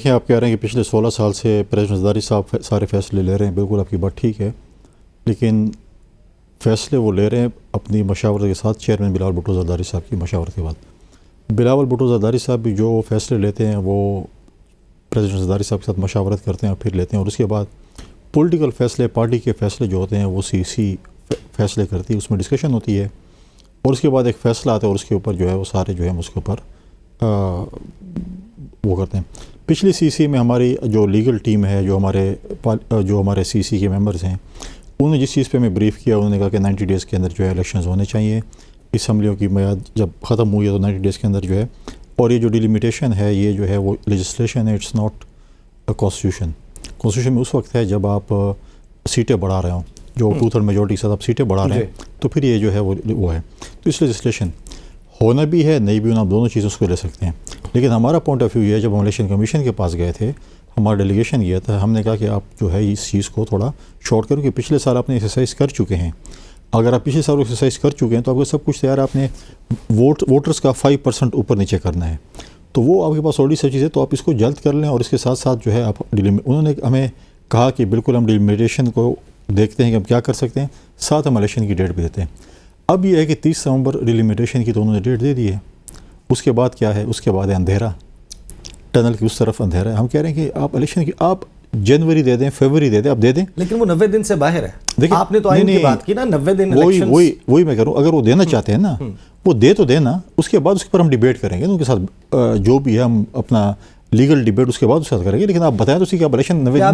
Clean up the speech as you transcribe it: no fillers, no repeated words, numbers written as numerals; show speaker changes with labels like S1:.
S1: دیکھیں، آپ کہہ رہے ہیں کہ پچھلے 16 سال سے پریزیڈنٹ زرداری صاحب سارے فیصلے لے رہے ہیں. بالکل آپ کی بات ٹھیک ہے، لیکن فیصلے وہ لے رہے ہیں اپنی مشاورت کے ساتھ. چیئرمین بلاول بھٹو زرداری صاحب کی مشاورت کے بعد. بلاول بھٹو زرداری صاحب بھی جو فیصلے لیتے ہیں وہ پریزیڈنٹ زرداری صاحب کے ساتھ مشاورت کرتے ہیں اور پھر لیتے ہیں. اور اس کے بعد پولیٹیکل فیصلے، پارٹی کے فیصلے جو ہوتے ہیں وہ سی فیصلے کرتی ہے، اس میں ڈسکشن ہوتی ہے اور اس کے بعد ایک فیصلہ آتا ہے اور اس کے اوپر جو ہے وہ سارے جو ہے اس کے اوپر وہ کرتے ہیں. پچھلی سی میں ہماری جو لیگل ٹیم ہے، جو ہمارے سی کے ممبرز ہیں، انہوں نے جس چیز پہ ہمیں بریف کیا، انہوں نے کہا کہ 90 ڈیز کے اندر جو ہے الیکشنز ہونے چاہیے. اسمبلیوں کی میعاد جب ختم ہوئی ہے تو 90 ڈیز کے اندر جو ہے. اور یہ جو ڈیلیمیٹیشن ہے یہ جو ہے وہ لیجسلیشن ہے، اٹس ناٹ کانسٹیٹیوشن. کانسٹیٹیوشن میں اس وقت ہے جب آپ سیٹیں بڑھا رہے ہوں، جو 2/3 میجورٹی کے ساتھ آپ سیٹیں بڑھا رہے ہیں، تو پھر یہ جو ہے وہ ہے. تو اس لیجسلیشن ہونا بھی ہے، نہیں بھی ہونا، آپ دونوں چیزوں اس کو لے سکتے ہیں. لیکن ہمارا پوائنٹ آف ویو یہ ہے، جب ہم الیکشن کمیشن کے پاس گئے تھے، ہمارا ڈیلیگیشن گیا تھا، ہم نے کہا کہ آپ جو ہے اس چیز کو تھوڑا شارٹ کرو کہ پچھلے سال آپ نے ایکسرسائز کر چکے ہیں. اگر آپ پچھلے سال ایکسرسائز کر چکے ہیں تو آپ کو سب کچھ تیار ہے. آپ نے ووٹرز کا 5% اوپر نیچے کرنا ہے، تو وہ آپ کے پاس آلریڈی سب چیزیں، تو آپ اس کو جلد کر لیں. اور اس کے ساتھ ساتھ جو ہے آپ انہوں نے ہمیں کہا کہ بالکل ہم ڈیلیمیٹیشن کو دیکھتے ہیں کہ ہم کیا کر سکتے ہیں، ساتھ ہم الیکشن کی ڈیٹ بھی دیتے ہیں. اب یہ ہے کہ 30 نومبر ڈیلیمیٹیشن کی تو انہوں نے ڈیٹ دے دی ہے. اس کے بعد کیا ہے؟ اس کے بعد ہے اندھیرا، ٹنل کی اس طرف اندھیرا ہے. ہم کہہ رہے ہیں کہ آپ الیکشن کی آپ جنوری دے دیں، فیبruary دے دیں، آپ دے دیں.
S2: لیکن وہ 90 دن سے باہر ہے.
S1: دیکھیں،
S2: آپ نے تو آئین کی بات کی نا، 90 دن الیکشن.
S1: وہی میں کہہ رہا ہوں، اگر وہ دینا چاہتے ہیں نا، وہ دے تو دینا. اس کے بعد اس کے پر ہم ڈیبیٹ کریں گے ان کے ساتھ، جو بھی ہے ہم اپنا لیگل ڈیبیٹ اس کے بعد اس کے ساتھ کریں گے. لیکن آپ بتائیں تو اسی کہ آپ الیکشن 90 دن